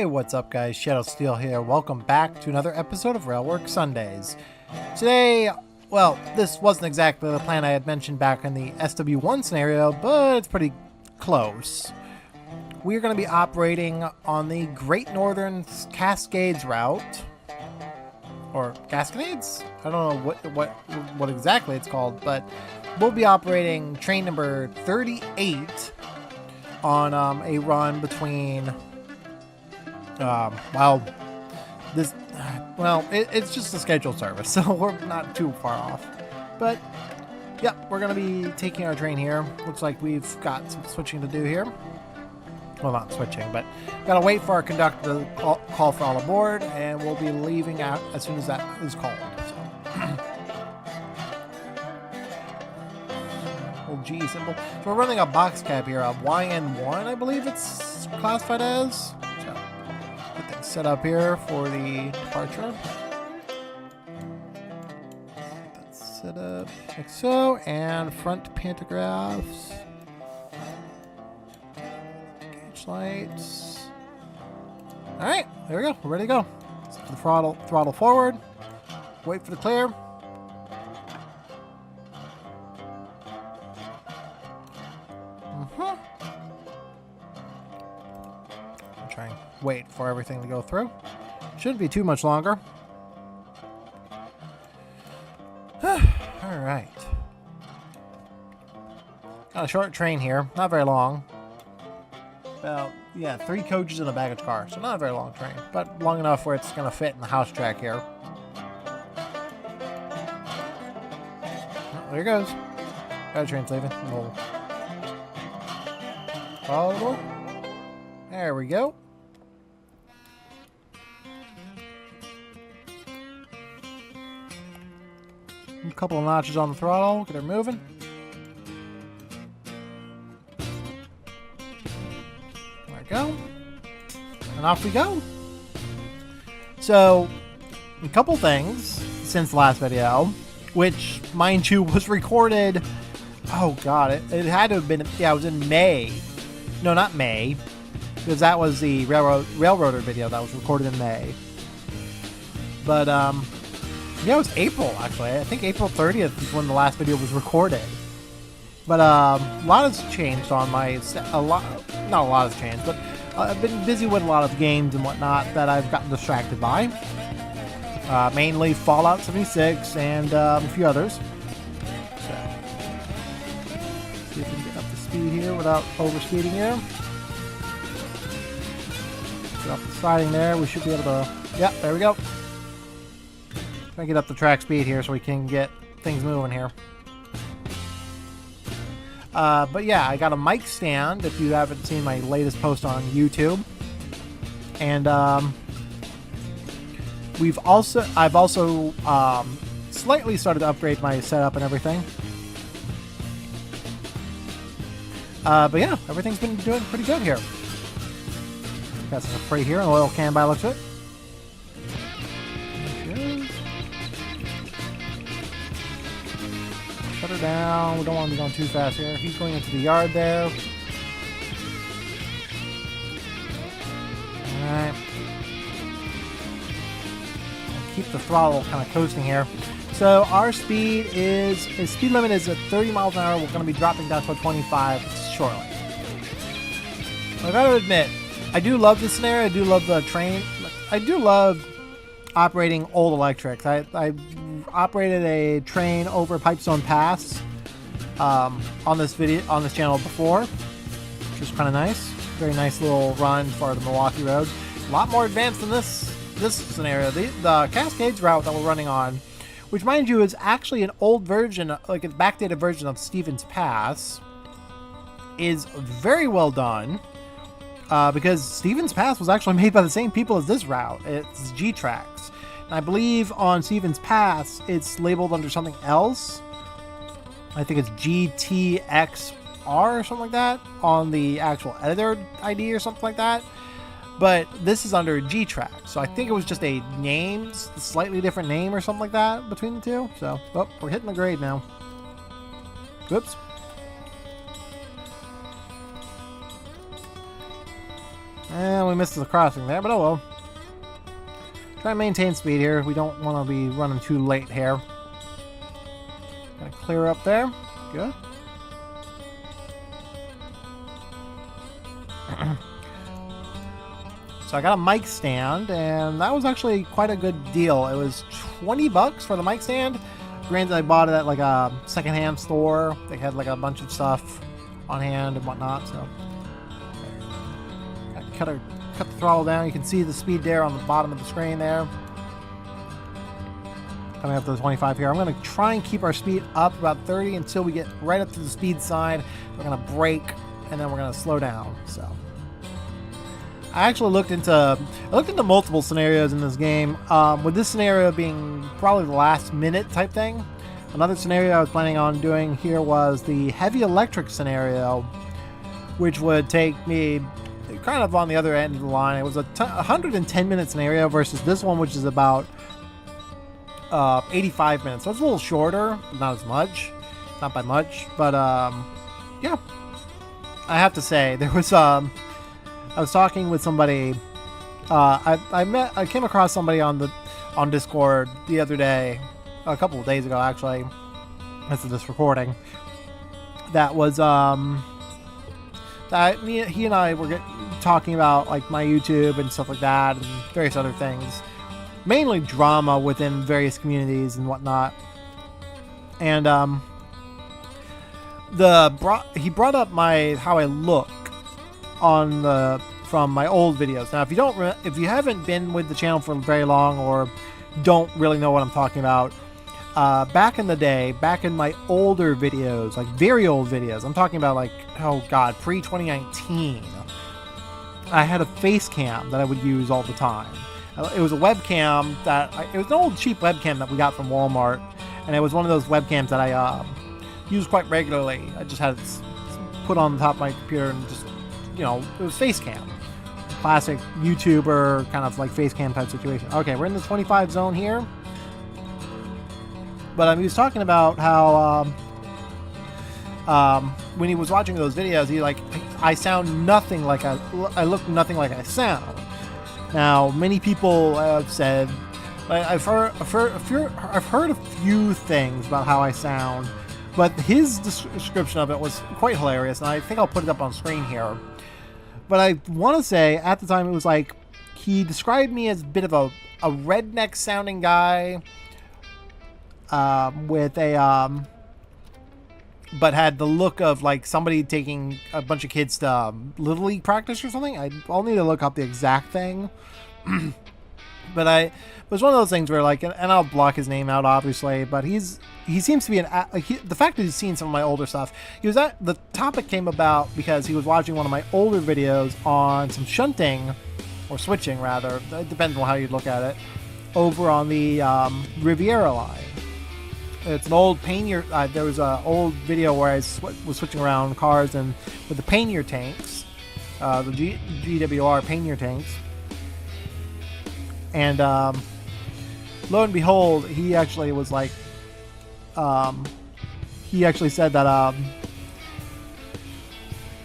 Hey, what's up guys? Shadow Steel here. Welcome back to another episode of Railworks Sundays. Today, well, this wasn't exactly the plan I had mentioned back in the SW1 scenario, but it's pretty close. We're going to be operating on the Great Northern Cascades route. Or Cascades? I don't know what exactly it's called, but we'll be operating train number 38 on a run between it's just a scheduled service, so we're not too far off. But yeah, we're gonna be taking our train here. Looks like we've got some switching to do here. Well, not switching, but gotta wait for our conductor to call for all aboard, and we'll be leaving out as soon as that is called. So. G symbol. So we're running a box cab here, a YN1, I believe it's classified as. So get things set up here for the departure. Get that set up like so, and front pantographs. Gauge lights. All right, there we go. We're ready to go. Set the throttle forward. Wait for the clear. Try and wait for everything to go through. Shouldn't be too much longer. Alright. Got a short train here. Not very long. About, 3 coaches in a baggage car. So not a very long train. But long enough where it's going to fit in the house track here. Oh, there it goes. Got a train's leaving. We'll follow. There we go. A couple of notches on the throttle, get her moving. There we go. And off we go. So, a couple things since the last video, which, mind you, was recorded. Oh god, it had to have been, it was in May. No, not May, because that was the Railroader video that was recorded in May. But, yeah, it was April, actually. I think April 30th is when the last video was recorded. But, a lot has changed on my... not a lot has changed, but I've been busy with a lot of games and whatnot that I've gotten distracted by. Mainly Fallout 76 and a few others. So, see if we can get up to speed here without overspeeding here. Get off the siding there. We should be able to... Yep, there we go. Try to get up the track speed here so we can get things moving here. But yeah, I got a mic stand if you haven't seen my latest post on YouTube. And I've also slightly started to upgrade my setup and everything. But yeah, everything's been doing pretty good here. Got some freight here, an oil can by the looks of it. Shut her down. We don't want to be going too fast here. He's going into the yard there. Alright. Keep the throttle kind of coasting here. So our speed speed limit is at 30 miles an hour. We're going to be dropping down to 25 shortly. I gotta admit, I do love this scenario. I do love the train. I do love operating old electrics. I operated a train over Pipestone Pass on this channel before, which is kind of nice. Very nice little run for the Milwaukee road. A lot more advanced than this scenario. The Cascades route that we're running on, which mind you is actually an old version, like a backdated version of Stevens Pass, is very well done. Because Stevens Pass was actually made by the same people as this route. It's G-TraX. And I believe on Stevens Pass, it's labeled under something else. I think it's G-TX or something like that on the actual editor ID or something like that. But this is under G-TraX. So I think it was just a name, slightly different name or something like that between the two. So, we're hitting the grade now. Whoops. And we missed the crossing there, but oh well. Try and maintain speed here. We don't want to be running too late here. Gonna clear up there. Good. So I got a mic stand, and that was actually quite a good deal. It was $20 for the mic stand. Granted, I bought it at like a secondhand store. They had like a bunch of stuff on hand and whatnot. So cut the throttle down. You can see the speed there on the bottom of the screen there. Coming up to the 25 here. I'm going to try and keep our speed up about 30 until we get right up to the speed side. We're going to brake, and then we're going to slow down. So I actually looked into multiple scenarios in this game, with this scenario being probably the last minute type thing. Another scenario I was planning on doing here was the heavy electric scenario, which would take me kind of on the other end of the line. It was a 110-minute scenario versus this one, which is about 85 minutes. So it's a little shorter, but not as much, not by much. But yeah, I have to say there was I was talking with somebody. I came across somebody on Discord the other day, a couple of days ago actually. This is this recording. That was that he and I were talking about like my YouTube and stuff like that, and various other things, mainly drama within various communities and whatnot. And he brought up how I look from my old videos. Now, if you haven't been with the channel for very long or don't really know what I'm talking about, back in the day, back in my older videos, like very old videos, I'm talking about like, oh god, pre-2019, I had a face cam that I would use all the time. It was a webcam it was an old cheap webcam that we got from Walmart, and it was one of those webcams that I used quite regularly. I just had it put on the top of my computer and just, you know, it was face cam. Classic YouTuber kind of like face cam type situation. Okay, we're in the 25 zone here. But he was talking about how when he was watching those videos, he like, I sound nothing like I look nothing like I sound. Now, many people have said, I've heard a few things about how I sound, but his description of it was quite hilarious, and I think I'll put it up on screen here. But I want to say, at the time, it was like, he described me as a bit of a redneck sounding guy, with a, but had the look of like somebody taking a bunch of kids to Little League practice or something. I'll need to look up the exact thing. But it was one of those things where like, and I'll block his name out obviously, but he seems to be the fact that he's seen some of my older stuff. The topic came about because he was watching one of my older videos on some shunting, or switching rather, it depends on how you look at it, over on the Riviera line. It's an old Painier. There was an old video where I was switching around cars and with the Painier tanks, the GWR Painier tanks, and lo and behold, he actually was like, he actually said that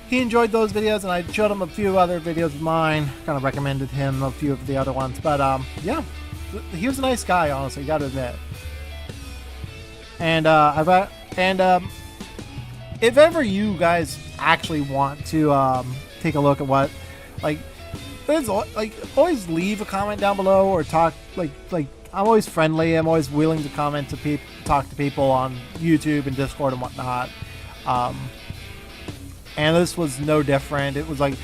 he enjoyed those videos, and I showed him a few other videos of mine. Kind of recommended him a few of the other ones, but yeah, he was a nice guy, honestly, gotta admit. And if ever you guys actually want to take a look at what, like, always leave a comment down below or talk. Like I'm always friendly. I'm always willing to comment to talk to people on YouTube and Discord and whatnot. And this was no different. It was like,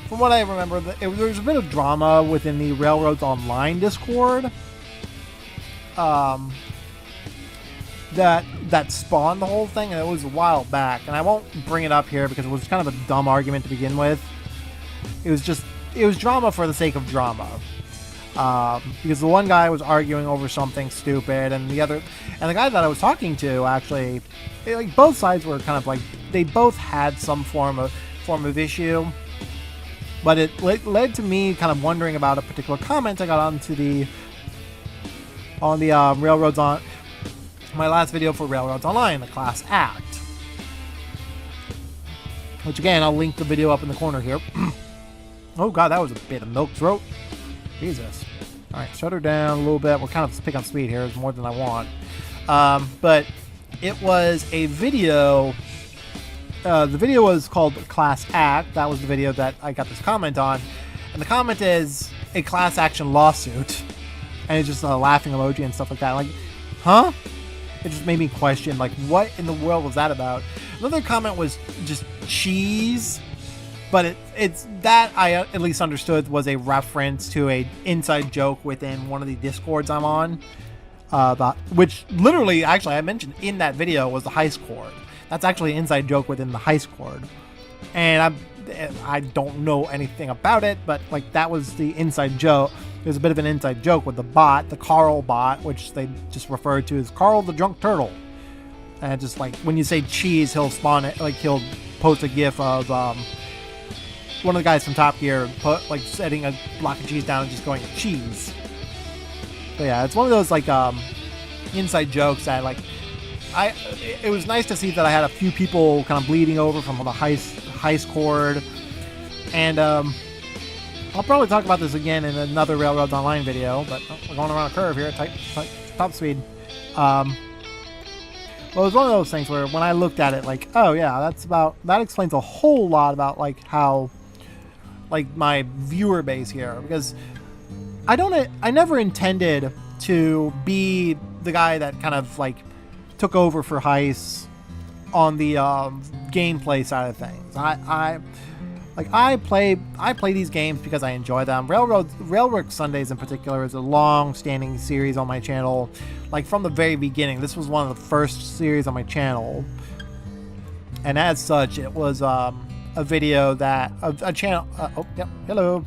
from what I remember, there was a bit of drama within the Railroads Online Discord. That spawned the whole thing, and it was a while back, and I won't bring it up here because it was kind of a dumb argument to begin with. It was drama for the sake of drama, because the one guy was arguing over something stupid, and the guy that I was talking to actually, like, both sides were kind of like, they both had some form of issue, but it led to me kind of wondering about a particular comment I got on the Railroads on my last video for Railroads Online, the Class Act, which again, I'll link the video up in the corner here. Oh god, that was a bit of milk throat. Jesus. Alright, shut her down a little bit. We're kind of picking up speed here. It's more than I want. But it was a video. The video was called Class Act. That was the video that I got this comment on. And the comment is a class action lawsuit. And it's just a laughing emoji and stuff like that. Like, huh? It just made me question, like, what in the world was that about? Another comment was just cheese. But it's that I at least understood was a reference to a inside joke within one of the Discords I'm on. Which literally, actually, I mentioned in that video was the heist chord. That's actually an inside joke within the heist chord. And I don't know anything about it, but like that was the inside joke. There's a bit of an inside joke with the bot, the Carl bot, which they just refer to as Carl the Drunk Turtle. And just like when you say cheese, he'll spawn it, like he'll post a gif of one of the guys from Top Gear like setting a block of cheese down and just going cheese. But yeah, it's one of those like inside jokes that like it was nice to see that I had a few people kind of bleeding over from the heist chord, and I'll probably talk about this again in another Railroads Online video, but we're going around a curve here at top speed. Well, it was one of those things where when I looked at it, like, oh yeah, that explains a whole lot about like how like my viewer base here, because I never intended to be the guy that kind of like took over for heists on the gameplay side of things. I play these games because I enjoy them. Railworks Sundays in particular is a long-standing series on my channel. Like from the very beginning, this was one of the first series on my channel, and as such, it was a video that a channel. Oh, yep, hello.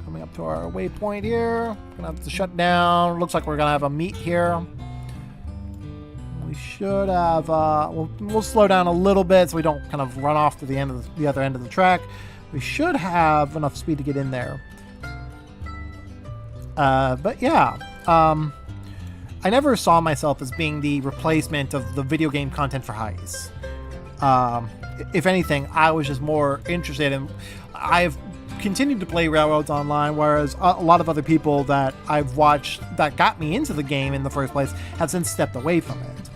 Coming up to our waypoint here. Gonna have to shut down. Looks like we're gonna have a meet here. We should have. We'll slow down a little bit so we don't kind of run off to the end of the other end of the track. We should have enough speed to get in there. But yeah, I never saw myself as being the replacement of the video game content for heists. If anything, I was just more interested in. I've continued to play Railroads Online, whereas a lot of other people that I've watched that got me into the game in the first place have since stepped away from it.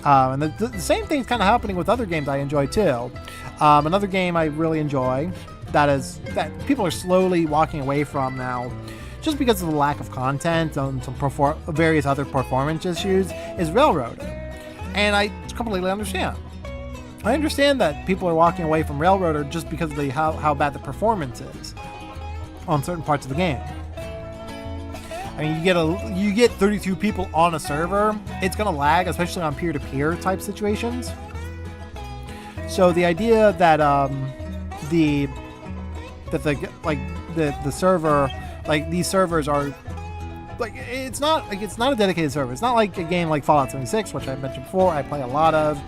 And the same thing's kind of happening with other games I enjoy too. Another game I really enjoy that people are slowly walking away from now, just because of the lack of content and some various other performance issues, is Railroading. And I completely understand. I understand that people are walking away from Railroader just because of how bad the performance is on certain parts of the game. I mean, you get 32 people on a server, it's gonna lag, especially on peer-to-peer type situations. So the idea that the server, like these servers are like it's not a dedicated server. It's not like a game like Fallout 76, which I mentioned before. I play a lot of.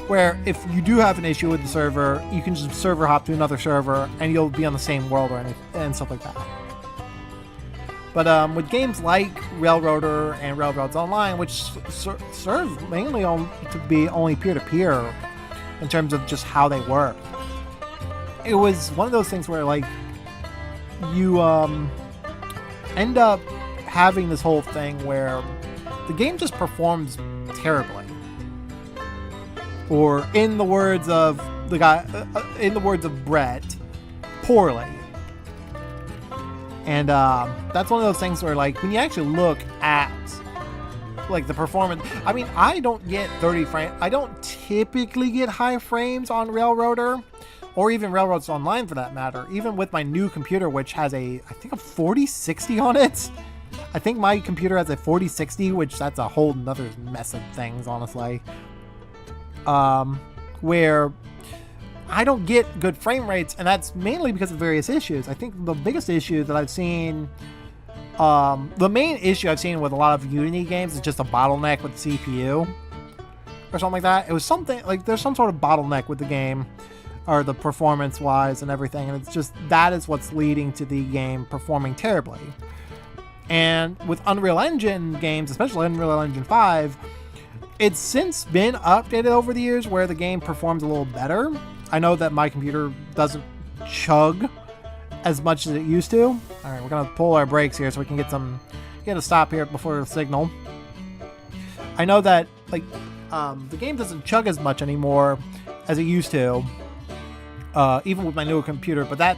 Where if you do have an issue with the server, you can just server hop to another server and you'll be on the same world and stuff like that. But with games like Railroader and Railroads Online, which serve mainly to be only peer-to-peer in terms of just how they work, it was one of those things where like you end up having this whole thing where the game just performs terribly. Or in the words of Brett, poorly. And that's one of those things where, like, when you actually look at like the performance, I mean, I don't get 30 frames. I don't typically get high frames on Railroader, or even Railroads Online for that matter. Even with my new computer, which has I think a 4060 on it. I think my computer has a 4060, which that's a whole nother mess of things, honestly. Where I don't get good frame rates, and that's mainly because of various issues. I think the biggest issue that I've seen, the main issue I've seen with a lot of Unity games is just a bottleneck with the CPU or something like that. It was something like there's some sort of bottleneck with the game, or the performance wise and everything, and it's just that is what's leading to the game performing terribly. And with Unreal Engine games, especially Unreal Engine 5, it's since been updated over the years where the game performs a little better. I know that my computer doesn't chug as much as it used to. All right, we're gonna pull our brakes here so we can get a stop here before the signal. I know that like the game doesn't chug as much anymore as it used to, even with my newer computer, but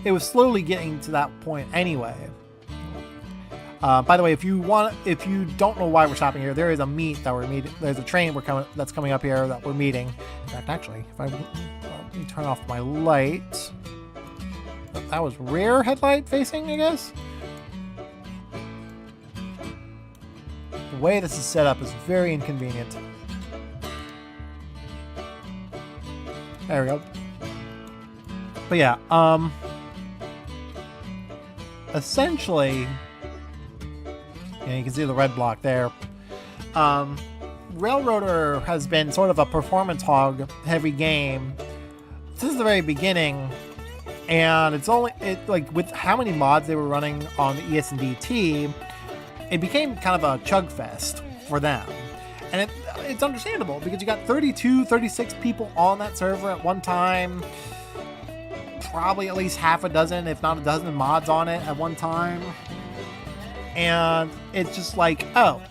it was slowly getting to that point anyway. By the way, if you don't know why we're stopping here, there is a meet that we're meeting. There's a train that's coming up here that we're meeting. In fact, actually, if let me turn off my light. That was rear headlight facing, I guess. The way this is set up is very inconvenient. There we go. But yeah, essentially, yeah, you can see the red block there. Railroader has been sort of a performance hog heavy game since the very beginning, and like with how many mods they were running on the ES&DT, it became kind of a chug fest for them. And it's understandable because you got 32, 36 people on that server at one time. Probably at least half a dozen, if not a dozen mods on it at one time. And it's just like, oh,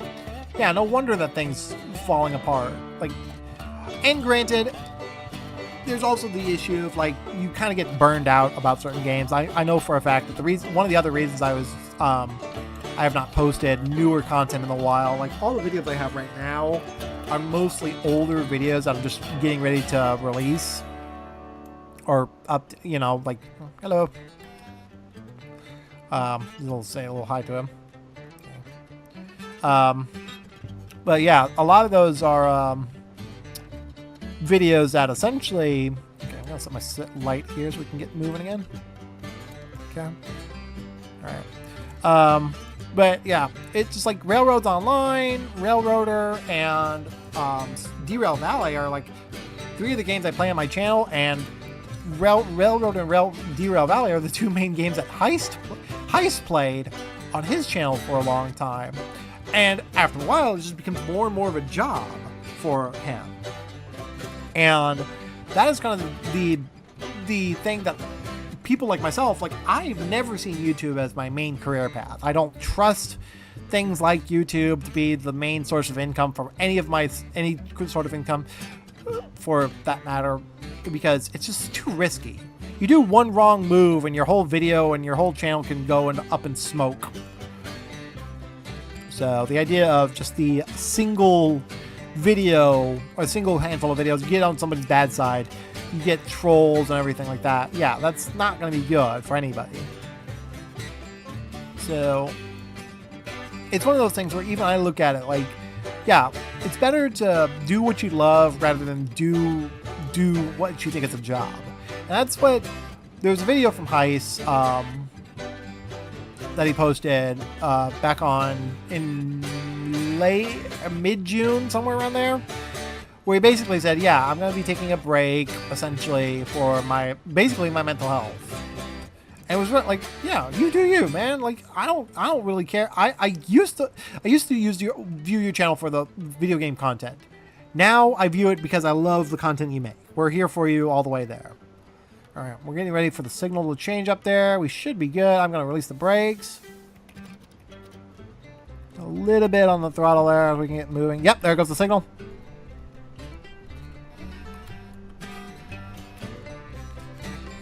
yeah, no wonder that thing's falling apart. Like, and granted, there's also the issue of like, you kind of get burned out about certain games. I know for a fact that one of the other reasons I have not posted newer content in a while, like all the videos I have right now are mostly older videos that I'm just getting ready to release. Or up, like, hello. Say a little hi to him. But yeah, a lot of those are videos that essentially. Okay, I'm gonna set my light here so we can get moving again. Okay. All right. But yeah, it's just like Railroads Online, Railroader, and Derail Valley are like 3 of the games I play on my channel, and Railroad and Derail Valley are the 2 main games that Heist played on his channel for a long time. And after a while, it just becomes more and more of a job for him. And that is kind of the thing that people like myself, like, I've never seen YouTube as my main career path. I don't trust things like YouTube to be the main source of income for any sort of income, for that matter, because it's just too risky. You do one wrong move and your whole video and your whole channel can go up in smoke. So the idea of just the single video or a single handful of videos, you get on somebody's bad side, you get trolls and everything like that. Yeah, that's not going to be good for anybody. So it's one of those things where even I look at it like, yeah, it's better to do what you love rather than do what you think is a job. And that's what, there's a video from Heist that he posted back in mid-June, somewhere around there, where he basically said, yeah, I'm going to be taking a break essentially for my mental health. And it was like, yeah, you do you, man. Like, I don't really care. I used to view your channel for the video game content. Now I view it because I love the content you make. We're here for you all the way there. All right, we're getting ready for the signal to change up there. We should be good. I'm going to release the brakes. A little bit on the throttle there as we can get moving. Yep, there goes the signal.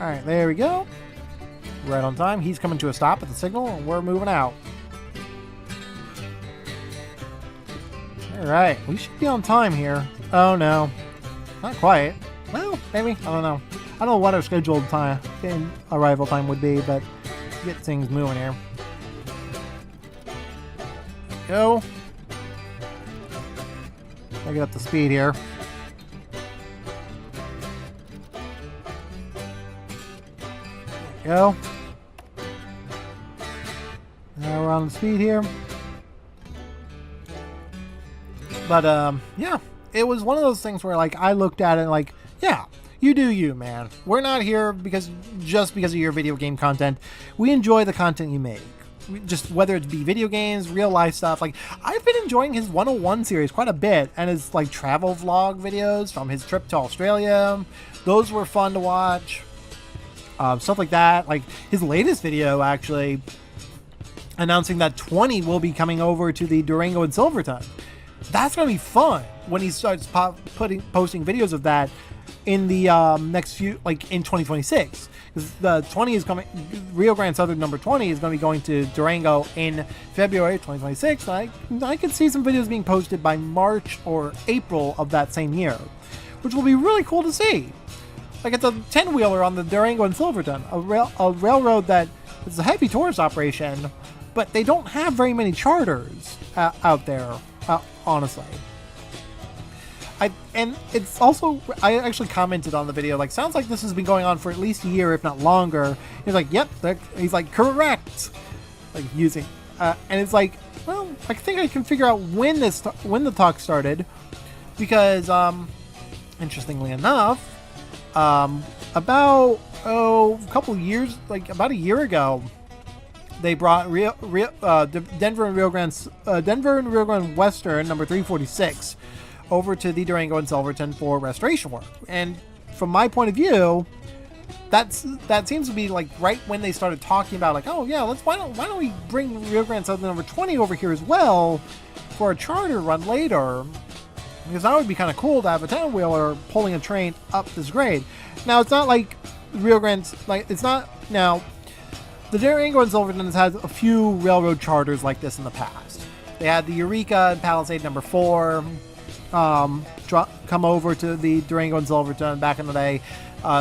All right, there we go. Right on time. He's coming to a stop at the signal, and we're moving out. All right, we should be on time here. Oh no, not quite. Well, maybe. I don't know. I don't know what our scheduled time, arrival time would be, but get things moving here. Go. I get up to speed here. Go. Now we're on the speed here. But yeah, it was one of those things where like I looked at it and like, yeah, you do you, man. We're not here just because of your video game content. We enjoy the content you make. Just whether it be video games, real life stuff. Like, I've been enjoying his 101 series quite a bit, and his like travel vlog videos from his trip to Australia. Those were fun to watch. stuff like that. Like his latest video actually announcing that 20 will be coming over to the Durango and Silverton. That's gonna be fun when he starts posting videos of that in the next few, like in 2026, because the 20 is coming. Rio Grande Southern number 20 is going to be going to Durango in February 2026. I could see some videos being posted by March or April of that same year, which will be really cool to see. Like it's a 10-wheeler on the Durango and Silverton, a railroad that is a heavy tourist operation, but they don't have very many charters out there, honestly. And it's also, I actually commented on the video, like, sounds like this has been going on for at least a year, if not longer. He's like, yep, he's like, correct, like using, and it's like, well, I think I can figure out when the talk started, because, interestingly enough, about a couple years, like about a year ago, they brought Denver and Rio Grande Western number 346 over to the Durango and Silverton for restoration work. And from my point of view, that seems to be like right when they started talking about, like, oh yeah, why don't we bring Rio Grande Southern number 20 over here as well for a charter run later, because that would be kind of cool to have a 10-wheeler pulling a train up this grade. Now it's not like Rio Grande, like it's not now. The Durango and Silverton has had a few railroad charters like this in the past. They had the Eureka and Palisade number 4 come over to the Durango and Silverton back in the day.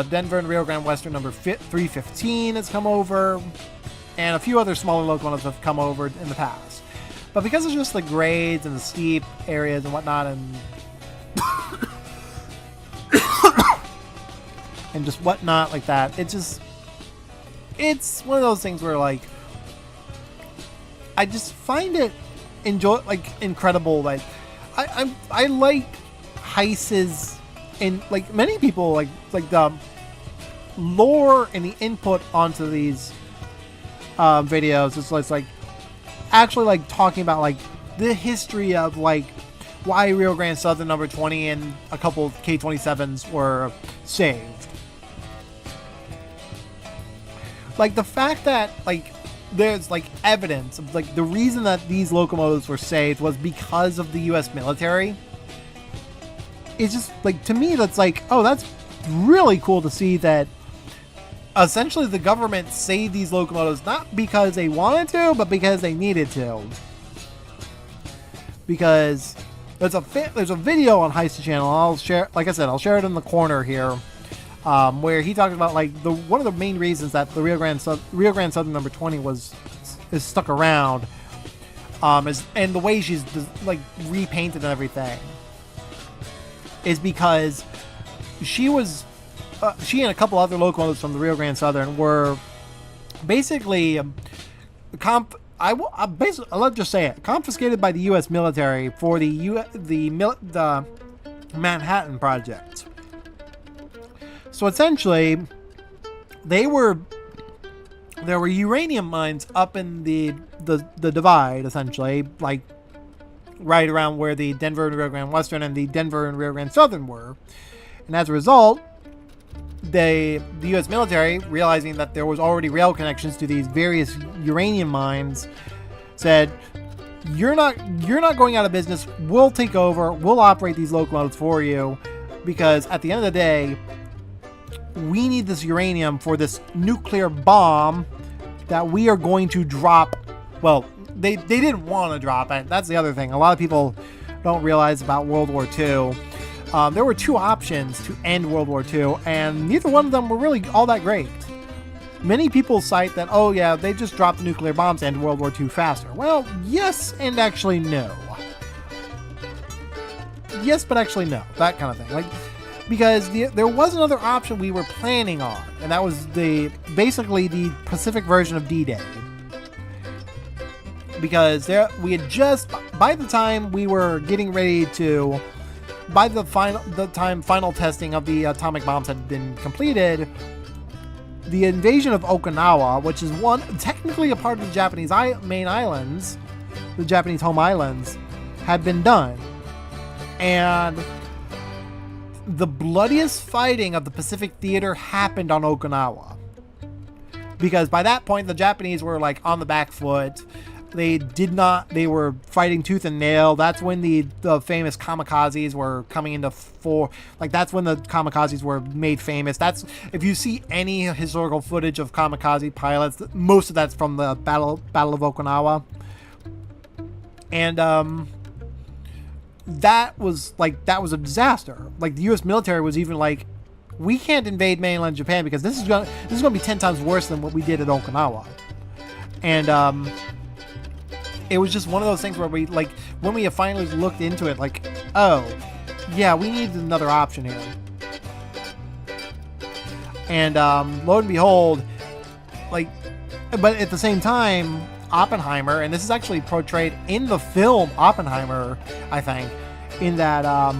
Denver and Rio Grande Western number 315 has come over, and a few other smaller locomotives have come over in the past. But because it's just the grades and the steep areas and whatnot, and and just whatnot like that, it's one of those things where, like, I just find it incredible. Like I like heists, and like many people like the lore and the input onto these videos. It's like actually like talking about like the history of like why Rio Grande Southern number 20 and a couple of K-27s were saved. Like the fact that like there's like evidence of like the reason that these locomotives were saved was because of the U.S. military. It's just like, to me, that's like, oh, that's really cool to see that essentially the government saved these locomotives not because they wanted to, but because they needed to. Because there's a video on Heist Channel. I'll share, like I said, I'll share it in the corner here, where he talks about like one of the main reasons that the Rio Grande Southern number 20 is stuck around, and the way she's like repainted and everything, is because she and a couple other locomotives from the Rio Grande Southern were basically I'll just say it, confiscated by the U.S. military for the Manhattan Project. So essentially, there were uranium mines up in the divide, essentially, like right around where the Denver and Rio Grande Western and the Denver and Rio Grande Southern were. And as a result, the U.S. military, realizing that there was already rail connections to these various uranium mines, said, you're not going out of business. We'll take over. We'll operate these locomotives for you, because at the end of the day, we need this uranium for this nuclear bomb that we are going to drop. Well, they didn't want to drop it. That's the other thing. A lot of people don't realize about World War II. There were two options to end World War II, and neither one of them were really all that great. Many people cite that, oh yeah, they just dropped the nuclear bombs to end World War II faster. Well, yes, and actually no. Yes, but actually no. That kind of thing. Like, because there was another option we were planning on, and that was basically the Pacific version of D-Day. Because we had just, by the time we were getting ready to, by the time final testing of the atomic bombs had been completed, the invasion of Okinawa, which is technically a part of the Japanese main islands, the Japanese home islands, had been done. And the bloodiest fighting of the Pacific Theater happened on Okinawa. because by that point the Japanese were like on the back foot. They were fighting tooth and nail. That's when the famous kamikazes were coming into that's when the kamikazes were made famous. That's, if you see any historical footage of kamikaze pilots, most of that's from the Battle of Okinawa. And that was a disaster. Like, the US military was even like, we can't invade mainland Japan because this is going to be 10 times worse than what we did at Okinawa. And it was just one of those things where we, like, when we finally looked into it, like, oh, yeah, we need another option here. And lo and behold, like, but at the same time, Oppenheimer, and this is actually portrayed in the film Oppenheimer, I think, in that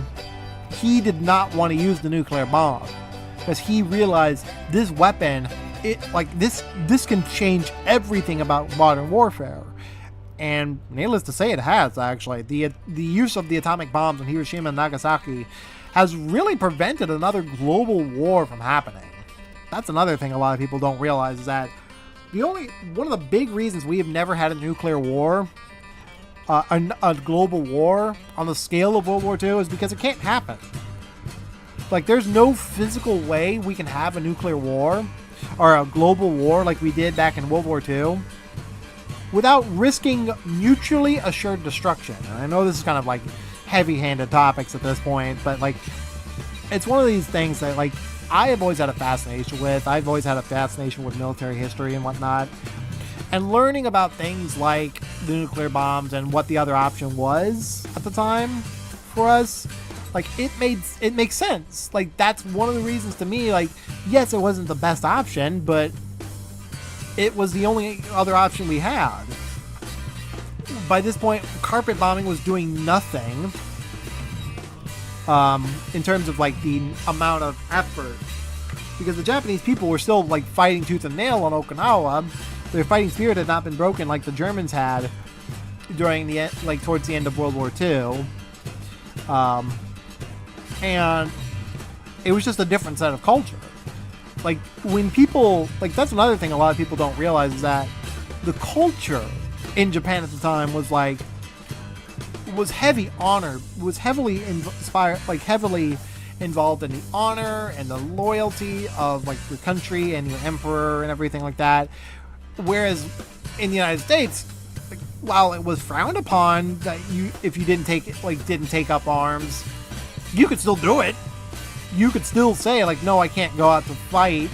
he did not want to use the nuclear bomb because he realized this weapon, this can change everything about modern warfare. And needless to say, it has, actually. The use of the atomic bombs in Hiroshima and Nagasaki has really prevented another global war from happening. That's another thing a lot of people don't realize, is that one of the big reasons we have never had a nuclear war, a global war on the scale of World War II, is because it can't happen. Like, there's no physical way we can have a nuclear war or a global war like we did back in World War II without risking mutually assured destruction. And I know this is kind of like heavy-handed topics at this point, but like, it's one of these things that, like, I have always had a fascination with. I've always had a fascination with military history and whatnot. And learning about things like the nuclear bombs and what the other option was at the time for us, like, it makes sense. Like, that's one of the reasons to me, like, yes, it wasn't the best option, but it was the only other option we had. By this point, carpet bombing was doing nothing in terms of, like, the amount of effort, because the Japanese people were still, like, fighting tooth and nail on Okinawa. Their fighting spirit had not been broken like the Germans had during the, like, towards the end of World War II. And it was just a different set of culture. Like, when people, like, that's another thing a lot of people don't realize, is that the culture in Japan at the time was heavily inspired, like, heavily involved in the honor and the loyalty of, like, your country and your emperor and everything like that. Whereas in the United States, like, while it was frowned upon that if you didn't take up arms, you could still do it. You could still say, like, no, I can't go out to fight.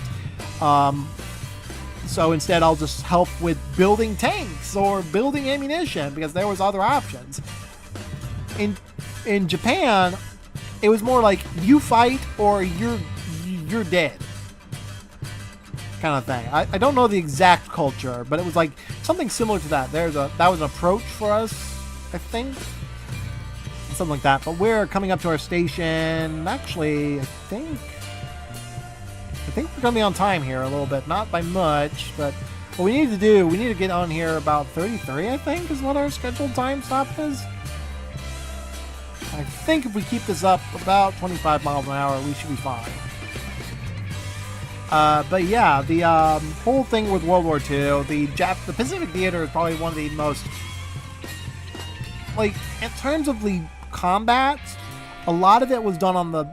So instead, I'll just help with building tanks or building ammunition, because there was other options. In Japan, it was more like, you fight or you're dead, kind of thing. I don't know the exact culture, but it was like something similar to that. That was an approach for us, I think. Something like that. But we're coming up to our station. Actually, I think we're gonna be on time here a little bit, not by much, but what we need to get on here about 33, I think, is what our scheduled time stop is. I think if we keep this up about 25 miles an hour, we should be fine. But yeah, the whole thing with World War II, the Pacific Theater is probably one of the most, like, in terms of the combat, a lot of it was done on the,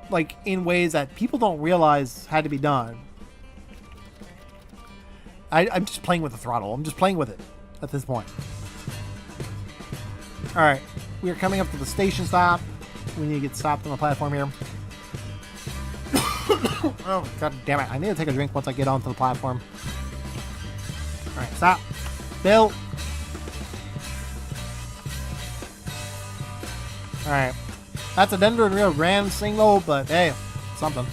like, in ways that people don't realize had to be done. I'm just playing with the throttle. I'm just playing with it at this point. Alright, we are coming up to the station stop. We need to get stopped on the platform here. Oh, god damn it. I need to take a drink once I get onto the platform. Alright, stop. Bill. Alright. That's a Denver and Rio Grande single, but hey, something.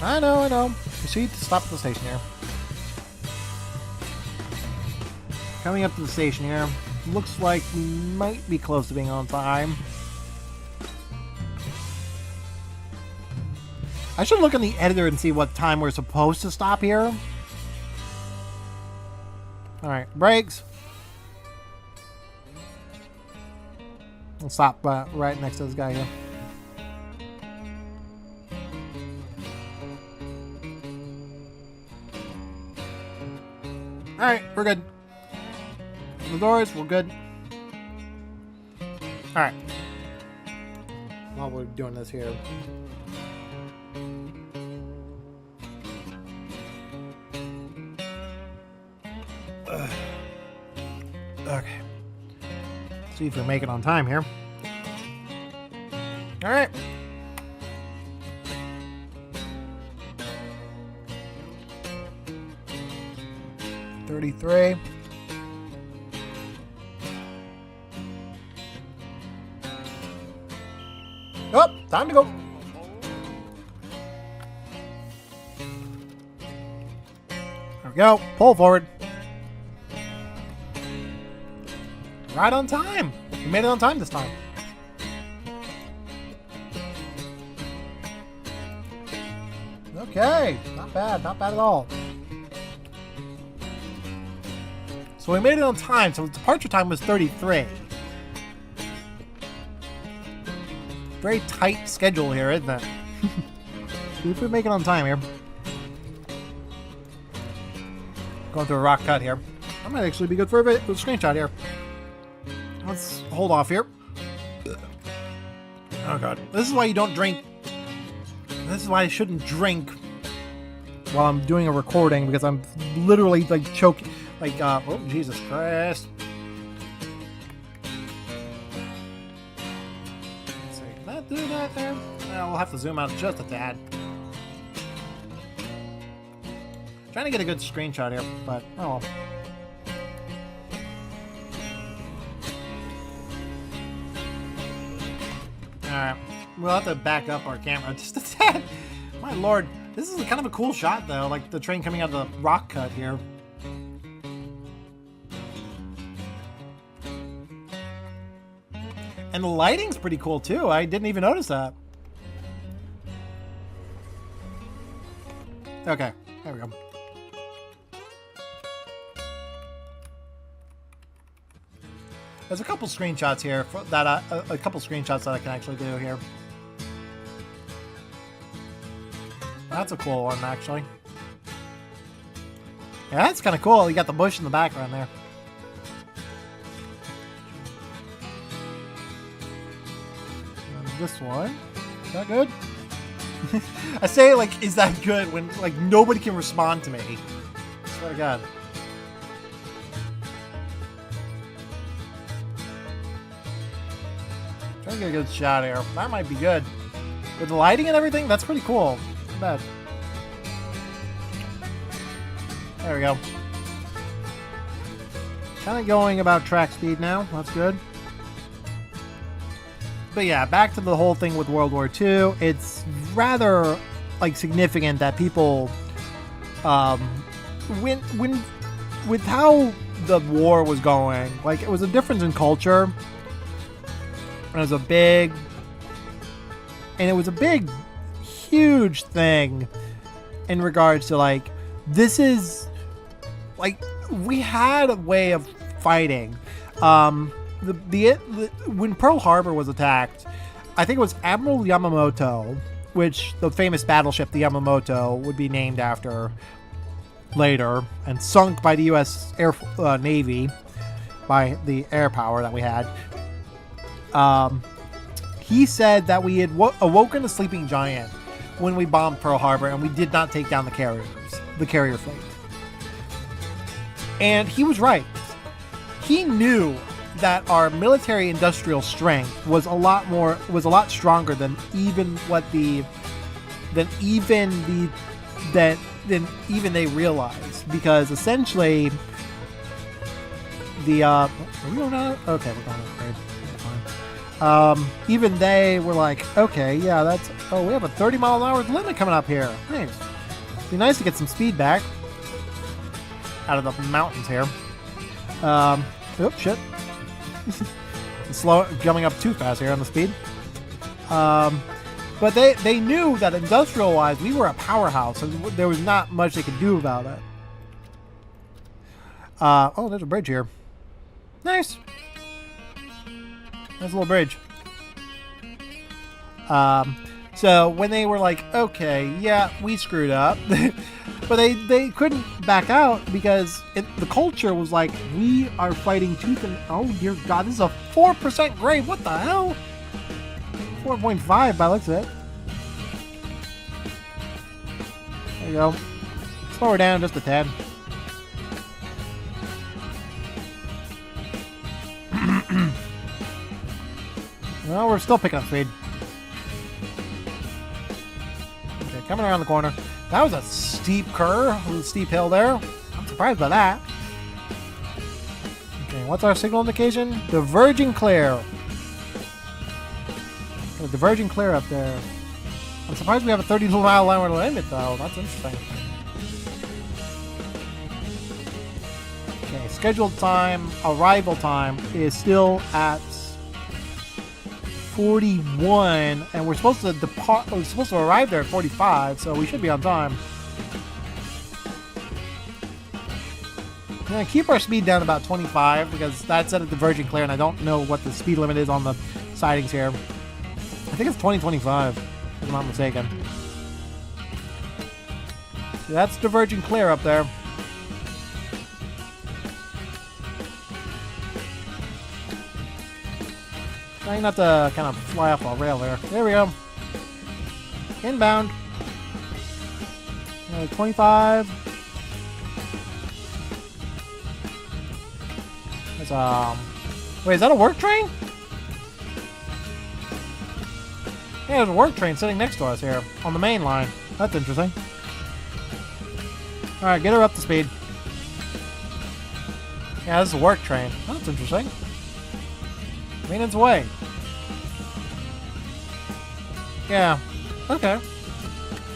I know. We should stop at the station here. Coming up to the station here. Looks like we might be close to being on time. I should look in the editor and see what time we're supposed to stop here. Alright, brakes. We'll stop right next to this guy here. Alright, we're good. The doors, we're good. Alright. While we're doing this here. Okay. See if we make it on time here. Alright. $33. Oh, time to go. There we go. Pull forward. Right on time. We made it on time this time. Okay. Not bad. Not bad at all. So we made it on time. So the departure time was 33. Very tight schedule here, isn't it? See if we make it on time here. Going through a rock cut here. That might actually be good for a screenshot here. Let's hold off here. Oh god. This is why you don't drink. This is why I shouldn't drink while I'm doing a recording, because I'm literally like choking. Like, oh Jesus Christ. Let's see. Can that do that there? Well, we'll have to zoom out just a tad. Trying to get a good screenshot here, but oh well. Alright, we'll have to back up our camera just a tad. My lord, this is kind of a cool shot though, like the train coming out of the rock cut here. And the lighting's pretty cool too, I didn't even notice that. Okay, there we go. There's a couple screenshots here that a couple screenshots that I can actually do here. That's a cool one, actually. Yeah, that's kind of cool. You got the bush in the background there. And this one, is that good? I say like, is that good when like nobody can respond to me? I swear to God. Trying to get a good shot here. That might be good. With the lighting and everything, that's pretty cool. Not bad. There we go. Kind of going about track speed now. That's good. But yeah, back to the whole thing with World War II. It's rather like significant that people, with how the war was going, like it was a difference in culture. And it was a big, huge thing in regards to like, this is like, we had a way of fighting. When Pearl Harbor was attacked, I think it was Admiral Yamamoto, which the famous battleship, the Yamamoto, would be named after later, and sunk by the U.S. Navy by the air power that we had. He said that we had awoken a sleeping giant when we bombed Pearl Harbor, and we did not take down the carrier fleet. And he was right. He knew that our military industrial strength was a lot stronger than even they realized, because essentially the are we going on? Okay, we're going upgrade. Even they were like, okay, yeah, we have a 30-mile-an-hour limit coming up here. Thanks. It'd be nice to get some speed back out of the mountains here. Oh, shit. Slow, jumping up too fast here on the speed. But they knew that industrial-wise, we were a powerhouse, and there was not much they could do about it. Oh, there's a bridge here. Nice. Nice little bridge. So when they were like, okay, yeah, we screwed up. But they couldn't back out because the culture was like, we are fighting tooth and... Oh, dear God. This is a 4% grade. What the hell? 4.5 by looks of it. There you go. Slow her down just a tad. Well, we're still picking up speed. Okay, coming around the corner. That was a steep curve, a steep hill there. I'm surprised by that. Okay, what's our signal indication? Diverging clear. Got a diverging clear up there. I'm surprised we have a 32-mile-an-hour limit, though. That's interesting. Okay, scheduled time, arrival time is still at 41, and we're supposed to depart. We're supposed to arrive there at 45, so we should be on time. We're gonna keep our speed down about 25 because that's at a diverging clear, and I don't know what the speed limit is on the sidings here. I think it's 20-25, if I'm not mistaken. So that's diverging clear up there. Trying not to kind of fly off the rail there. There we go. Inbound. 25. There's wait, is that a work train? Yeah, there's a work train sitting next to us here on the main line. That's interesting. Alright, get her up to speed. Yeah, this is a work train. That's interesting. Maintenance away. Yeah. Okay.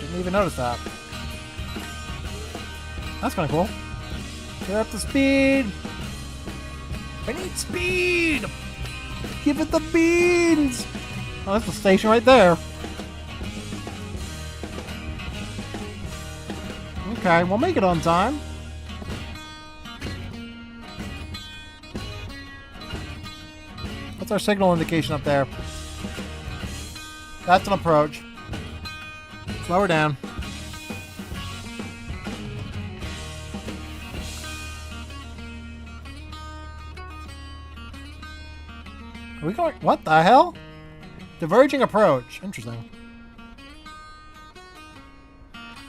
Didn't even notice that. That's kind of cool. Get up to speed. I need speed. Give it the beans. Oh, that's the station right there. Okay, we'll make it on time. What's our signal indication up there? That's an approach. Slow her down. Are we going? What the hell? Diverging approach. Interesting.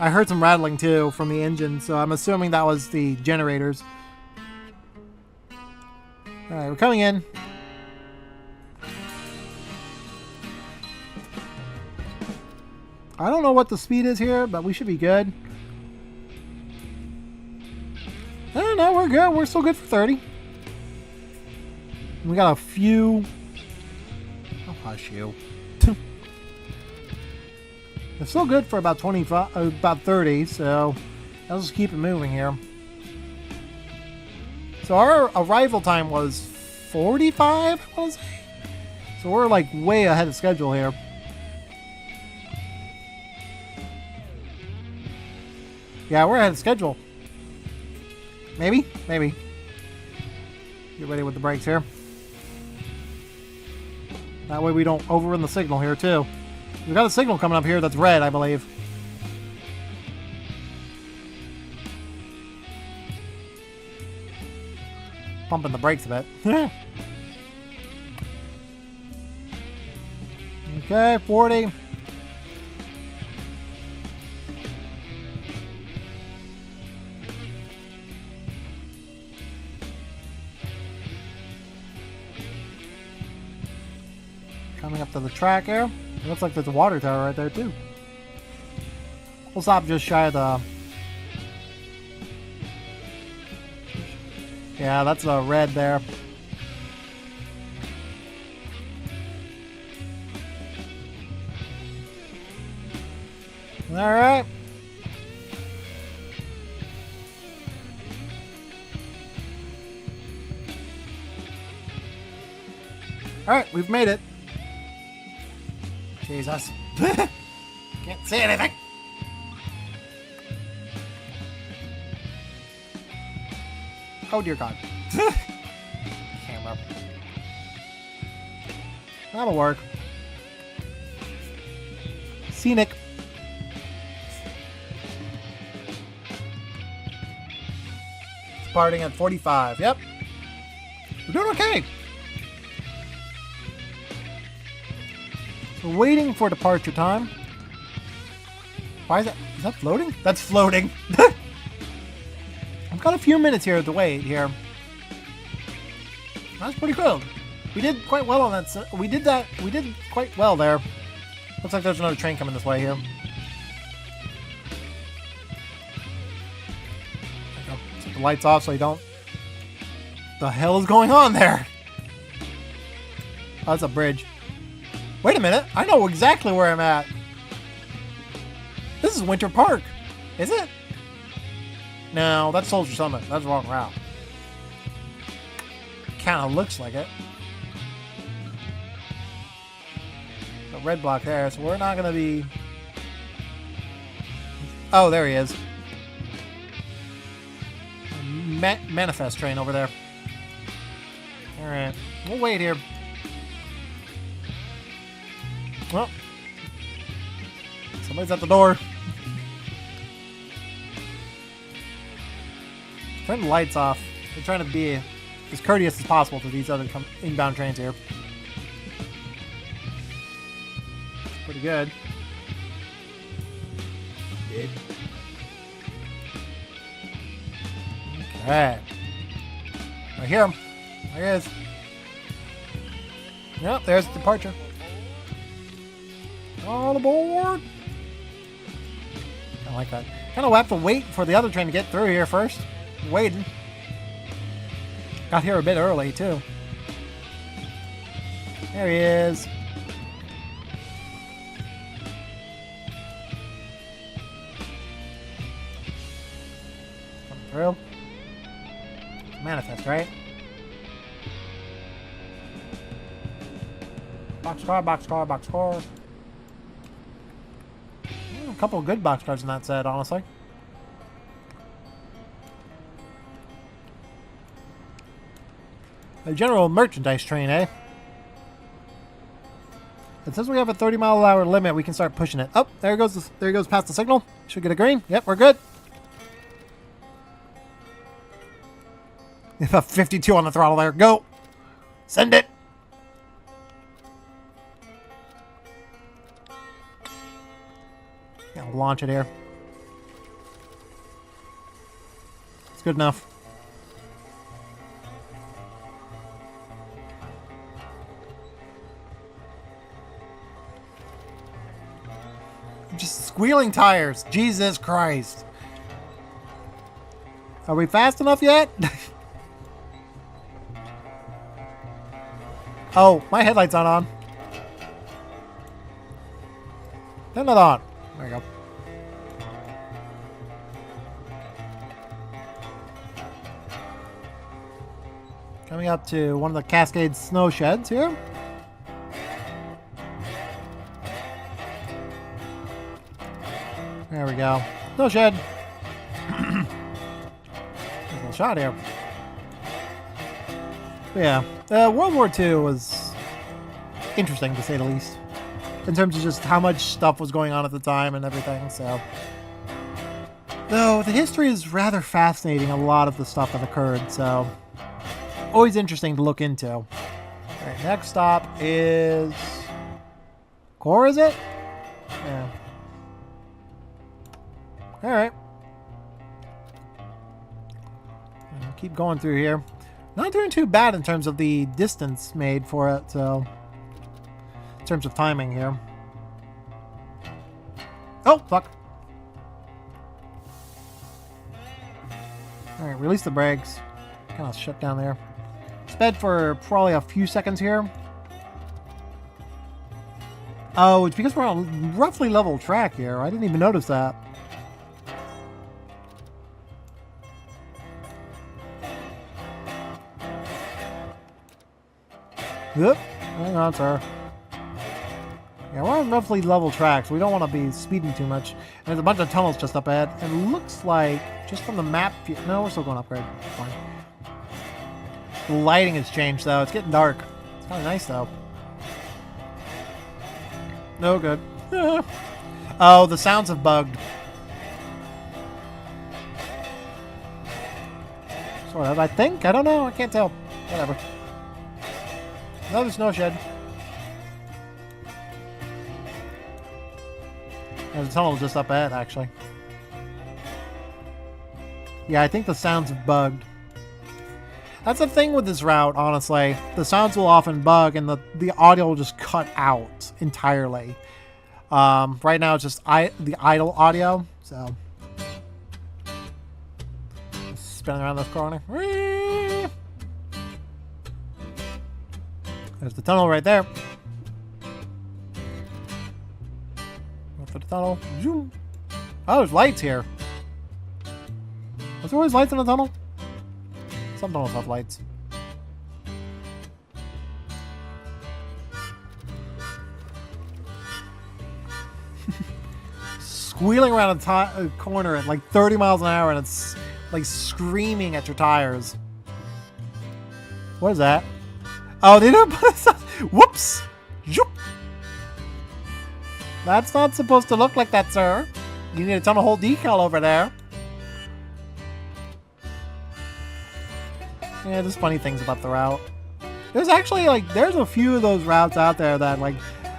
I heard some rattling too from the engine, so I'm assuming that was the generators. Alright, we're coming in. I don't know what the speed is here, but we should be good. I don't know, we're good. We're still good for 30. We got a few... Oh, hush you. It's still good for about 25, about 30, so let's just keep it moving here. So our arrival time was 45, I want to say. So we're like way ahead of schedule here. Yeah, we're ahead of schedule. Maybe? Maybe. Get ready with the brakes here. That way we don't overrun the signal here, too. We've got a signal coming up here that's red, I believe. Pumping the brakes a bit. Okay, 40. Coming up to the track here. It looks like there's a water tower right there too. We'll stop just shy of the... Yeah, that's a red there. Alright. Alright, we've made it. Jesus. Can't see anything. Oh dear God. Camera. That'll work. Departing at 45. Yep. We're doing okay. We're waiting for departure time. Why is that? Is that floating? That's floating. I've got a few minutes here to wait here. That's pretty cool. We did quite well on that. We did quite well there. Looks like there's another train coming this way here. Take the lights off so you don't. The hell is going on there? Oh, that's a bridge. Wait a minute. I know exactly where I'm at. This is Winter Park. Is it? No, that's Soldier Summit. That's the wrong route. Kind of looks like it. The red block there, so we're not going to be... Oh, there he is. Manifest train over there. Alright, we'll wait here. Well, somebody's at the door. Turn the lights off. We're trying to be as courteous as possible to these other inbound trains here. Pretty good. Good. Okay. I hear him. There he is. Yep, there's the departure. All aboard! I like that. Kind of have to wait for the other train to get through here first. Waiting. Got here a bit early, too. There he is. Coming through. Manifest, right? Boxcar, boxcar, boxcar. A couple of good boxcars in that set, honestly. A general merchandise train, eh? And since we have a 30-mile-an-hour limit, we can start pushing it. Oh, there goes past the signal. Should get a green. Yep, we're good. 52 on the throttle there. Go. Send it. Yeah, launch it here. It's good enough. Just squealing tires. Jesus Christ. Are we fast enough yet? Oh, my headlight's not on. They're not on. There you go. Coming up to one of the Cascades snow sheds here. There we go. Snow shed. There's a little shot here. But yeah, World War II was interesting to say the least. In terms of just how much stuff was going on at the time and everything, so. Though the history is rather fascinating, a lot of the stuff that occurred, so. Always interesting to look into. Alright, next stop is... Core, is it? Yeah. Alright. Keep going through here. Not doing too bad in terms of the distance made for it, so... In terms of timing here. Oh, fuck. Alright, release the brakes. Kind of shut down there. Sped for probably a few seconds here. Oh, it's because we're on roughly level track here. I didn't even notice that. Yep. Hang on, sir. Yeah, we're on roughly level tracks. We don't want to be speeding too much. And there's a bunch of tunnels just up ahead. And it looks like, just from the map... No, we're still going upgrade. Fine. The lighting has changed, though. It's getting dark. It's kind of nice, though. No good. Oh, the sounds have bugged. Sort of, I think. I don't know. I can't tell. Whatever. Another snow shed. There's a tunnel just up ahead, actually. Yeah, I think the sounds have bugged. That's the thing with this route, honestly. The sounds will often bug, and the audio will just cut out entirely. Right now, it's just the idle audio, so... Spinning around this corner. There's the tunnel right there. Go for the tunnel. Zoom. Oh, there's lights here. Was there always lights in the tunnel? Some tunnels have lights. Squealing around a corner at like 30 miles an hour, and it's like screaming at your tires. What is that? Oh, they didn't put us on. Whoops! Zoop. That's not supposed to look like that, sir. You need to turn a whole decal over there. Yeah, there's funny things about the route. There's actually, like, there's a few of those routes out there that, like,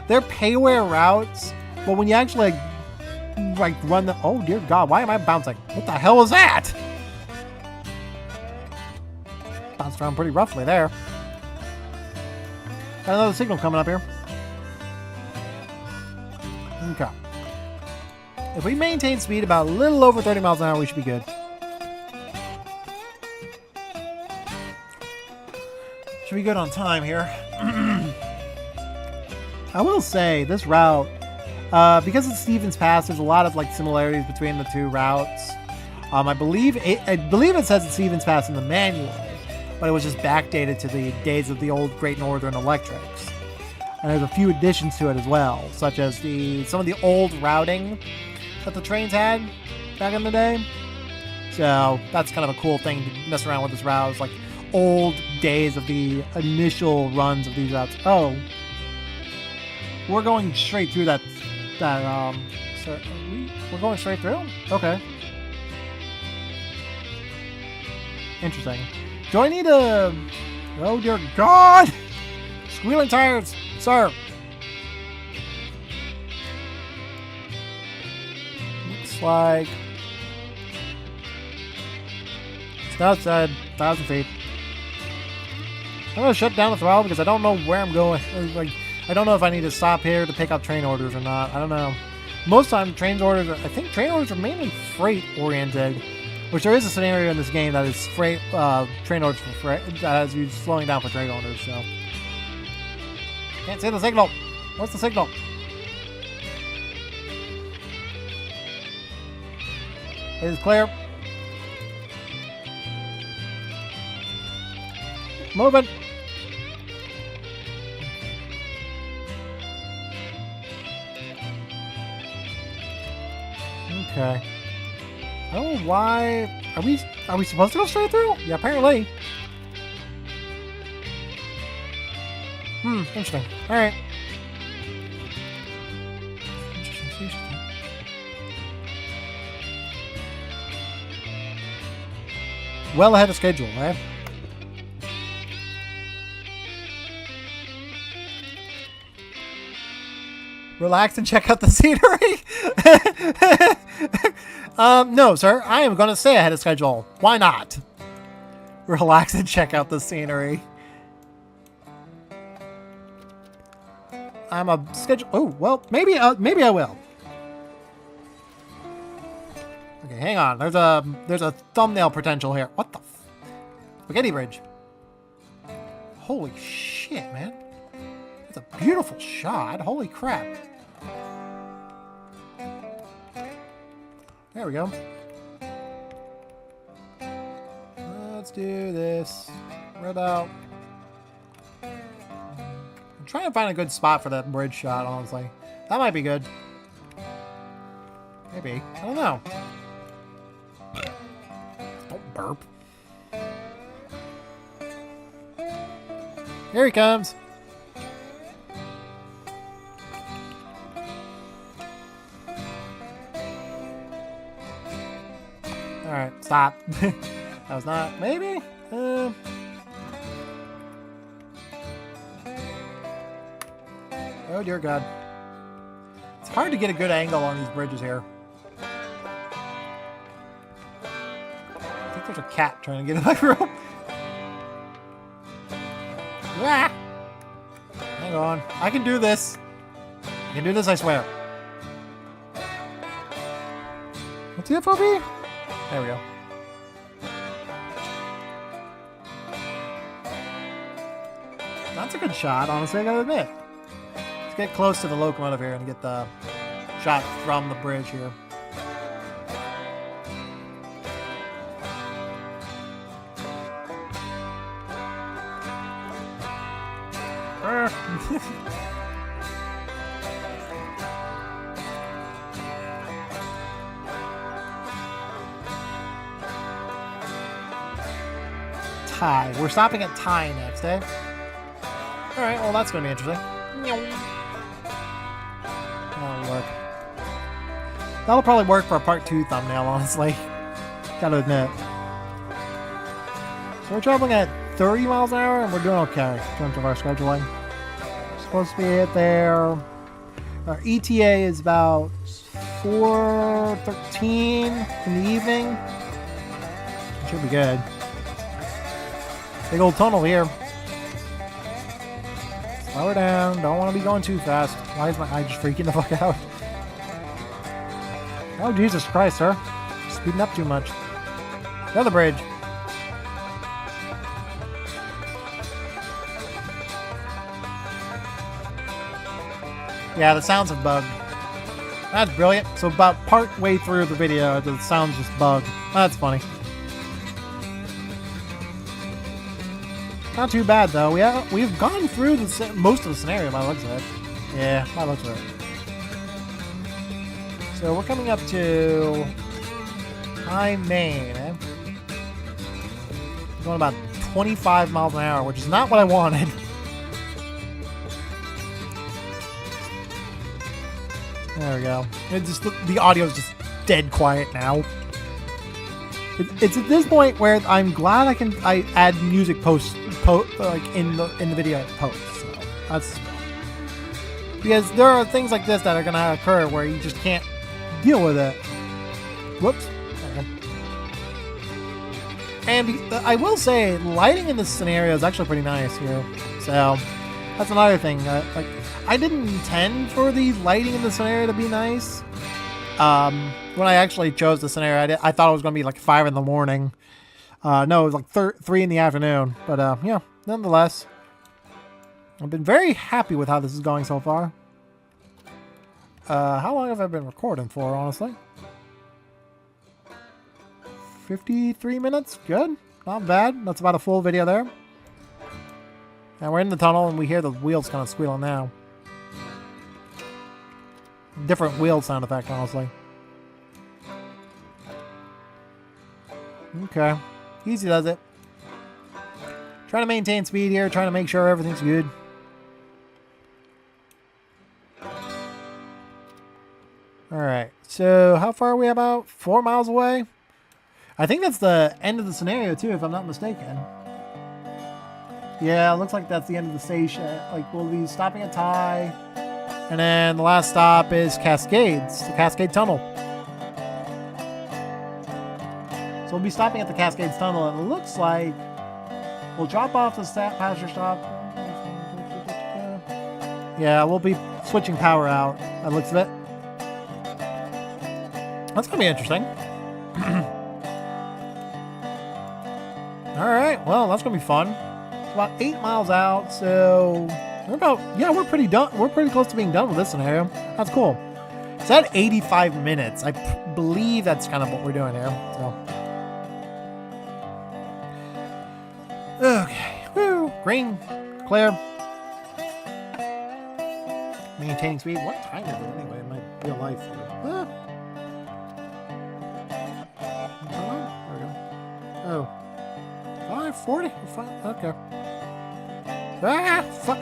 they're payware routes, but when you actually, like run the... Oh, dear God, why am I bouncing? What the hell was that? Bounced around pretty roughly there. Got another signal coming up here. Okay. If we maintain speed about a little over 30 miles an hour, we should be good. Should be good on time here. I will say, this route, because it's Stevens Pass, there's a lot of like similarities between the two routes. I believe it says it's Stevens Pass in the manual, but it was just backdated to the days of the old Great Northern Electrics. And there's a few additions to it as well, such as some of the old routing that the trains had back in the day. So that's kind of a cool thing to mess around with this route. It's like old days of the initial runs of these routes. Oh, we're going straight through that. So we're going straight through. Okay. Interesting. Do I need a... Oh, dear God! Squealing tires, sir. Looks like... It's outside, 1,000 feet. I'm going to shut down the throttle because I don't know where I'm going. Like, I don't know if I need to stop here to pick up train orders or not. I don't know. Most time, I think train orders are mainly freight-oriented. Which there is a scenario in this game that is freight, train orders for freight, that has you slowing down for train orders, so. Can't see the signal. What's the signal? It is clear. Moving. Okay. I don't know why. Are we supposed to go straight through? Yeah, apparently. Interesting. Alright. Well ahead of schedule, right? Relax and check out the scenery. No, sir. I am going to stay ahead of schedule. Why not? Relax and check out the scenery. I'm a schedule. Oh, well, maybe I will. Okay, hang on. There's a thumbnail potential here. What the? Spaghetti bridge. Holy shit, man. It's a beautiful shot. Holy crap. There we go. Let's do this. Right about. I'm trying to find a good spot for that bridge shot, honestly. That might be good. Maybe. I don't know. Don't burp. Here he comes. Alright, stop. That was not... Maybe? Oh, dear God. It's hard to get a good angle on these bridges here. I think there's a cat trying to get in my room. Ah! Hang on. I can do this. I can do this, I swear. What's the FOV? There we go. That's a good shot, honestly, I gotta admit. Let's get close to the locomotive here and get the shot from the bridge here. Thai. We're stopping at Thai next, eh? Alright, well that's going to be interesting. That'll work. That'll probably work for a part 2 thumbnail, honestly. Gotta admit. So we're traveling at 30 miles an hour and we're doing okay in terms of our scheduling. We're supposed to be at there. Our ETA is about 4:13 in the evening. Should be good. Big old tunnel here. Slow her down. Don't want to be going too fast. Why is my eye just freaking the fuck out? Oh, Jesus Christ, sir. Speeding up too much. The other bridge. Yeah, the sounds have bugged. That's brilliant. So about part way through the video, the sounds just bugged. That's funny. Not too bad though. We've gone through most of the scenario by the looks of it. Yeah, by the looks of it. So we're coming up to High Main. Eh? Going about 25 miles an hour, which is not what I wanted. There we go. It's just the audio is just dead quiet now. It's at this point where I'm glad I add music like in the video post. So that's because there are things like this that are gonna occur where you just can't deal with it. Whoops. And I will say, lighting in this scenario is actually pretty nice here. So that's another thing. Like I didn't intend for the lighting in the scenario to be nice. When I actually chose the scenario, I thought it was going to be like 5 in the morning. No, it was like 3 in the afternoon. But yeah, nonetheless, I've been very happy with how this is going so far. How long have I been recording for, honestly? 53 minutes? Good. Not bad. That's about a full video there. And we're in the tunnel and we hear the wheels kind of squealing now. Different wheel sound effect, honestly. Okay. Easy does it. Trying to maintain speed here, trying to make sure everything's good. Alright, so how far are we? About 4 miles away? I think that's the end of the scenario too, if I'm not mistaken. Yeah, it looks like that's the end of the station. Like, we'll be stopping at Thai. And then the last stop is Cascades, the Cascade Tunnel. So we'll be stopping at the Cascades Tunnel, and it looks like we'll drop off the passenger stop. Yeah, we'll be switching power out. That looks of it. That's gonna be interesting. All right, well, that's gonna be fun. It's about 8 miles out, so we're pretty done. We're pretty close to being done with this scenario. That's cool. It's at 85 minutes. I believe that's kind of what we're doing here. So. Okay. Woo. Green. Clear. Maintaining speed. What time is it anyway in my real life? Ah. There we go. Oh. 5:40? Okay. Ah, fuck.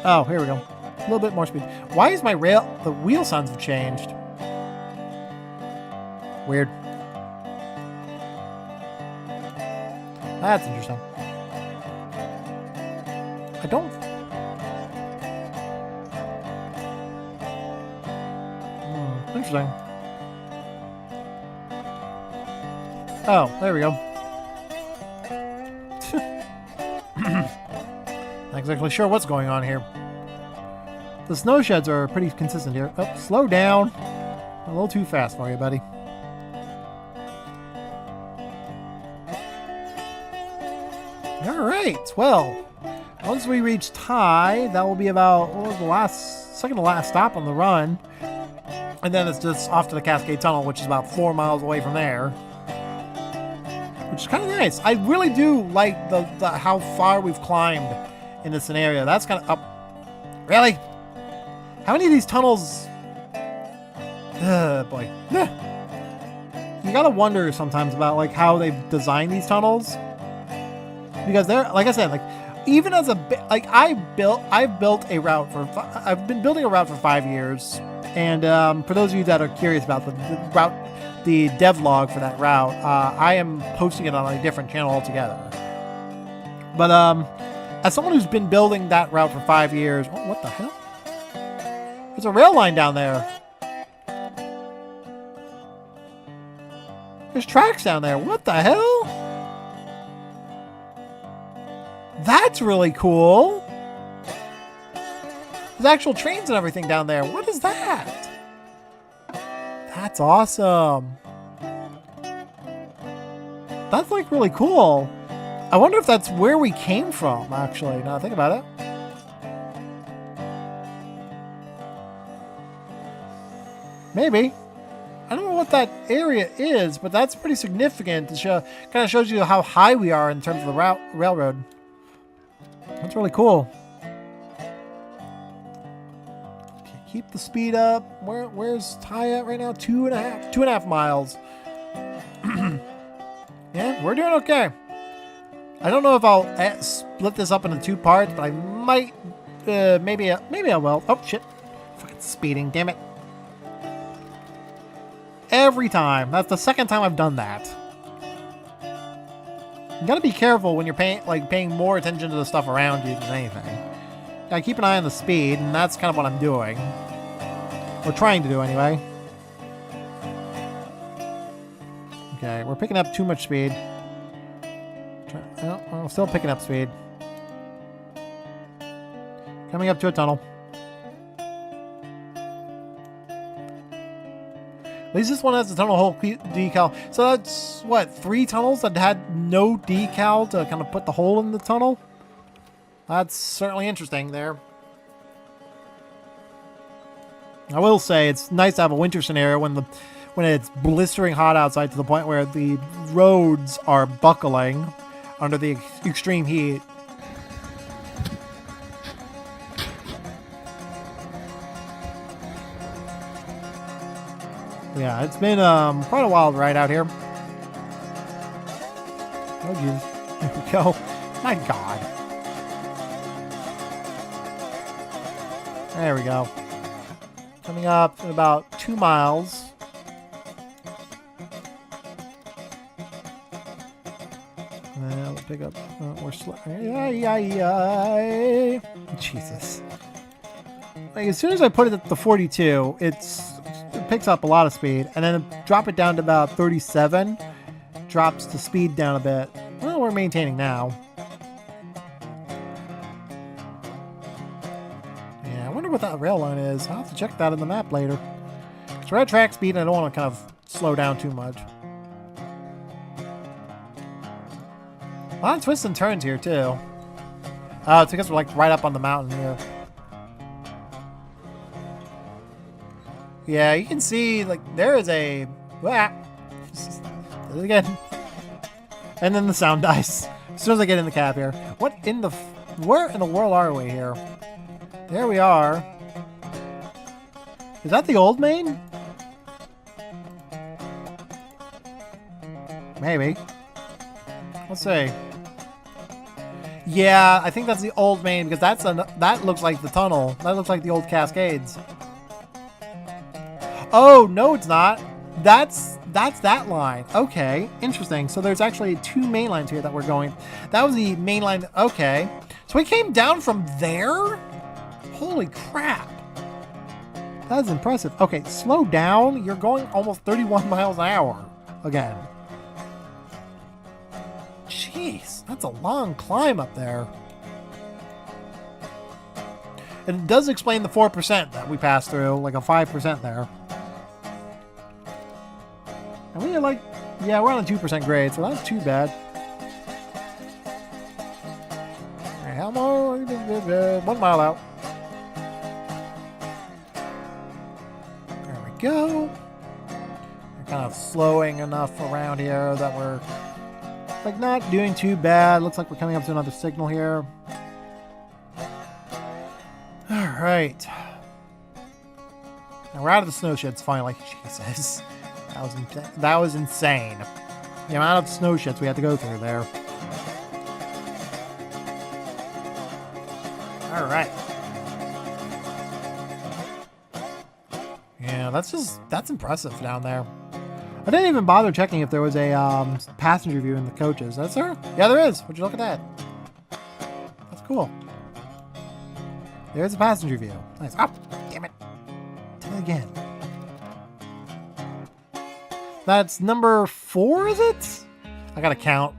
Oh, here we go. A little bit more speed. Why is my the wheel sounds have changed? Weird. That's interesting. I don't... interesting. Oh, there we go. Not exactly sure what's going on here. The snow sheds are pretty consistent here. Oh, slow down. A little too fast for you, buddy. Alright, well, once we reach Thai, that will be about, what was the second to last stop on the run. And then it's just off to the Cascade Tunnel, which is about 4 miles away from there. Which is kind of nice. I really do like the how far we've climbed in this scenario. That's kind of up. Really? How many of these tunnels? Boy. You gotta wonder sometimes about like how they've designed these tunnels. Because they're, like I said, like even as a like I've built a route for I've been building a route for 5 years. And for those of you that are curious about the route, the devlog for that route, I am posting it on a different channel altogether. But as someone who's been building that route for 5 years, oh, what the hell? There's a rail line down there. There's tracks down there. What the hell? That's really cool. There's actual trains and everything down there. What is that? That's awesome. That's like really cool. I wonder if that's where we came from, actually, now I think about it. Maybe. I don't know what that area is, but that's pretty significant to show. Kind of shows you how high we are in terms of the railroad. That's really cool. Keep the speed up. Where's Ty at right now? 2.5 miles. Yeah, we're doing okay. I don't know if I'll split this up into 2 parts, but I might. Maybe I will. Oh shit! Fucking speeding, damn it! Every time. That's the second time I've done that. You gotta be careful when you're paying more attention to the stuff around you than anything. Gotta keep an eye on the speed, and that's kind of what I'm doing. Or trying to do, anyway. Okay, we're picking up too much speed. Oh, I'm still picking up speed. Coming up to a tunnel. At least this one has the tunnel hole decal. So that's, what, 3 tunnels that had no decal to kind of put the hole in the tunnel? That's certainly interesting there. I will say it's nice to have a winter scenario when it's blistering hot outside to the point where the roads are buckling under the extreme heat. Yeah, it's been quite a wild ride out here. Oh jeez, there we go. My God. There we go. Coming up in about 2 miles. We'll pick up. We're slow. Jesus. Like, as soon as I put it at the 42, it picks up a lot of speed, and then drop it down to about 37. Drops the speed down a bit. Well, we're maintaining now. What that rail line is. I'll have to check that in the map later. So we're at track speed and I don't want to kind of slow down too much. A lot of twists and turns here too. It's because we're like right up on the mountain here. Yeah, you can see like there is a again. And then the sound dies. As soon as I get in the cab here. Where in the world are we here? There we are. Is that the old main? Maybe. Let's see. Yeah, I think that's the old main because that looks like the tunnel. That looks like the old Cascades. Oh, no, it's not. that's that line. Okay, interesting. So there's actually 2 main lines here that we're going. That was the main line. Okay. So we came down from there? Holy crap. That is impressive. Okay, slow down. You're going almost 31 miles an hour again. Jeez, that's a long climb up there. And it does explain the 4% that we passed through, like a 5% there. And we are like, yeah, we're on a 2% grade, so that's too bad. Alright, how more? 1 mile out. There we go. We're kind of slowing enough around here that we're like not doing too bad. Looks like we're coming up to another signal here. Alright. Now we're out of the snow sheds finally. Jesus. That was insane. The amount of snow sheds we had to go through there. Alright. Yeah, that's impressive down there. I didn't even bother checking if there was a passenger view in the coaches. Is there? Yeah, there is. Would you look at that? That's cool. There's a passenger view. Nice. Oh, damn it. Do it again. That's number 4, is it? I gotta count.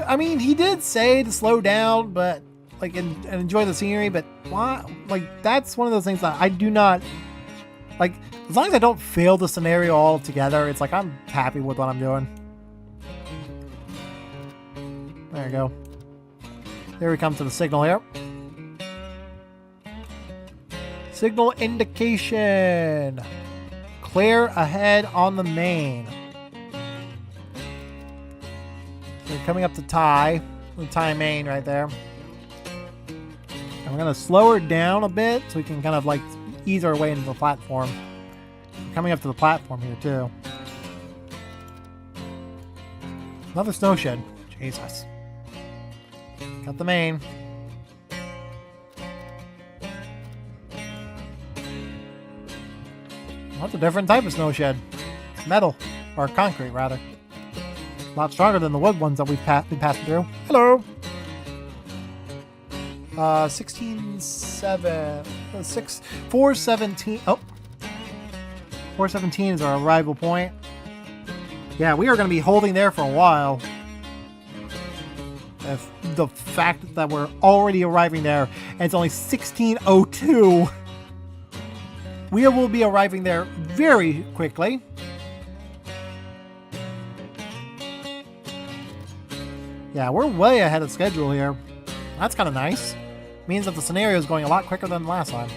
I mean, he did say to slow down, but like and enjoy the scenery. But why? Like that's one of those things that I do not like. As long as I don't fail the scenario altogether, it's like I'm happy with what I'm doing. There you go. Here we come to the signal here. Signal indication. Clear ahead on the main. We're coming up to tie. The tie main right there. And we're going to slow her down a bit so we can kind of like ease our way into the platform. We're coming up to the platform here too. Another snow shed. Jesus. Got the main. That's a different type of snow shed. It's metal. Or concrete, rather. A lot stronger than the wood ones that we've been passing through. Hello! 417. Oh! 417 is our arrival point. Yeah, we are going to be holding there for a while. If the fact that we're already arriving there and it's only 16:02. We will be arriving there very quickly. Yeah, we're way ahead of schedule here. That's kind of nice. Means that the scenario is going a lot quicker than last time.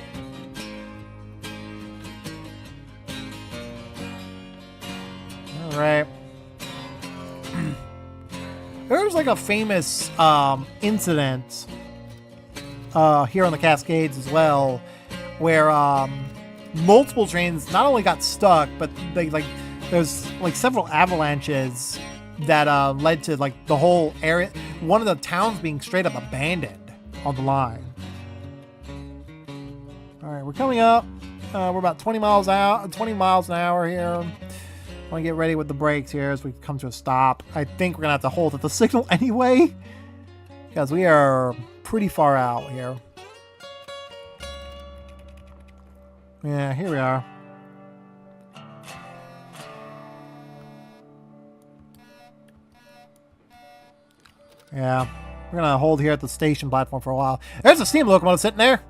Alright. There's like a famous incident here on the Cascades as well, where multiple trains not only got stuck, but there's like several avalanches that led to like the whole area, one of the towns being straight up abandoned on the line. All right, we're coming up. We're about 20 miles an hour here. I want to get ready with the brakes here as we come to a stop. I think we're gonna have to hold at the signal anyway, because we are pretty far out here. Yeah, here we are. Yeah, we're gonna hold here at the station platform for a while. There's a steam locomotive sitting there.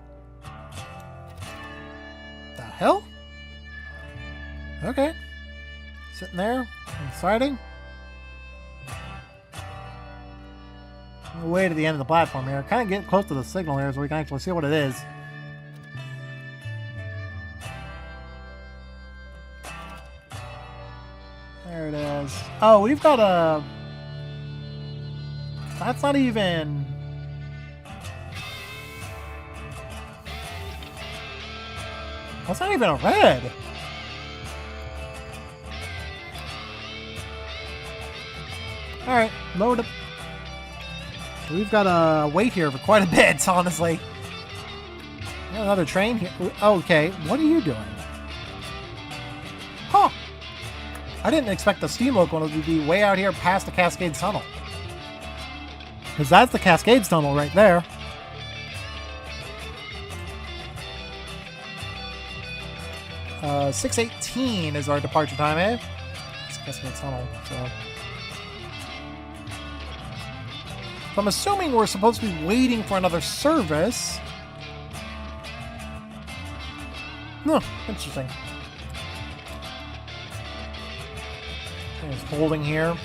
The hell? Okay. Sitting there, siding. We'll wait at the end of the platform here. Kind of get close to the signal here so we can actually see what it is. There it is. Oh, we've got a... That's not even... That's not even a red. Alright, load up. We've got to wait here for quite a bit, honestly. Got another train here. Okay, what are you doing? Huh. I didn't expect the steam locomotive to be way out here past the Cascades Tunnel. Because that's the Cascades Tunnel right there. Uh, 6:18 is our departure time, eh? It's Cascades Tunnel, so I'm assuming we're supposed to be waiting for another service. No, interesting. It's holding here.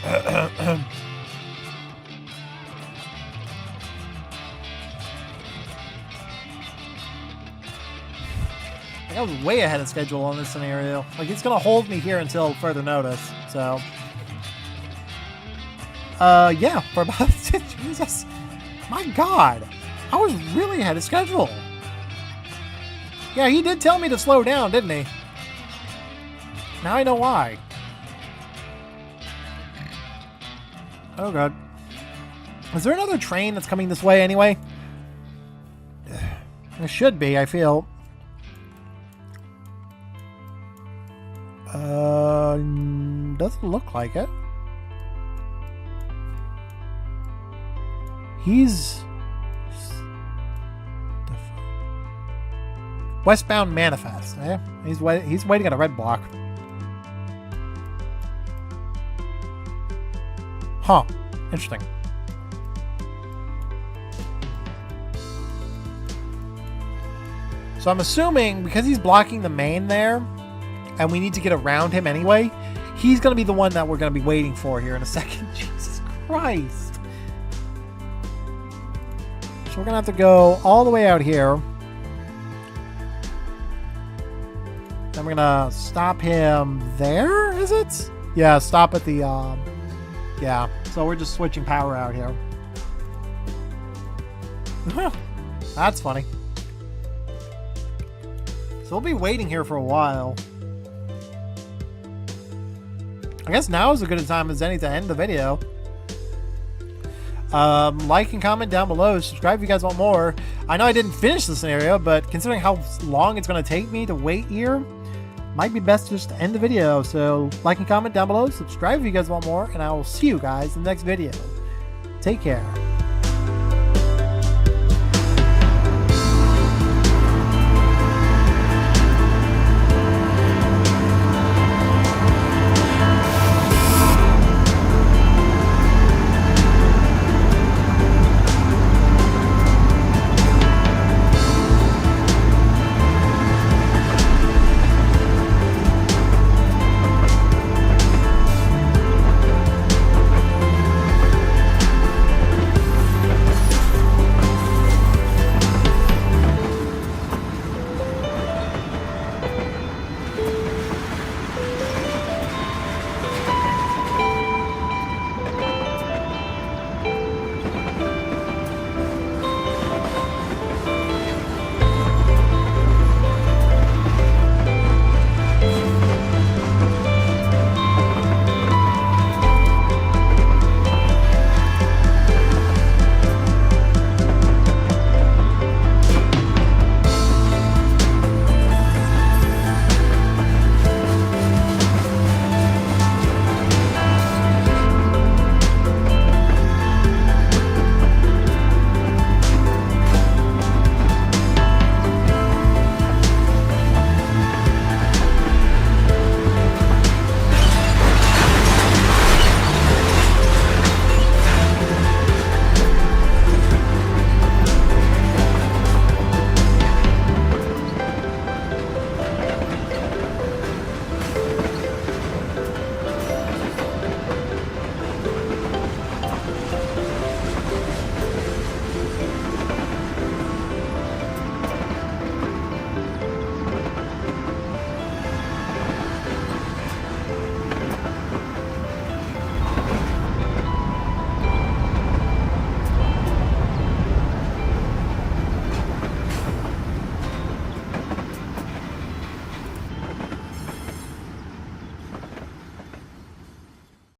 I was way ahead of schedule on this scenario. Like, it's gonna hold me here until further notice, so. Yeah, for about, Jesus, my God, I was really ahead of schedule. Yeah, he did tell me to slow down, didn't he? Now I know why. Oh, God. Is there another train that's coming this way anyway? There should be, I feel. Doesn't look like it. He's westbound manifest. Eh? He's waiting at a red block. Huh. Interesting. So I'm assuming because he's blocking the main there, and we need to get around him anyway, he's going to be the one that we're going to be waiting for here in a second. Jesus Christ. So we're going to have to go all the way out here. Then we're going to stop him there, is it? Yeah, stop at the, yeah. So we're just switching power out here. That's funny. So we'll be waiting here for a while. I guess now is as good a time as any to end the video. Like and comment down below. Subscribe if you guys want more. I know I didn't finish the scenario, but considering how long it's going to take me to wait here, might be best just to end the video. So like and comment down below. Subscribe if you guys want more, and I will see you guys in the next video. Take care.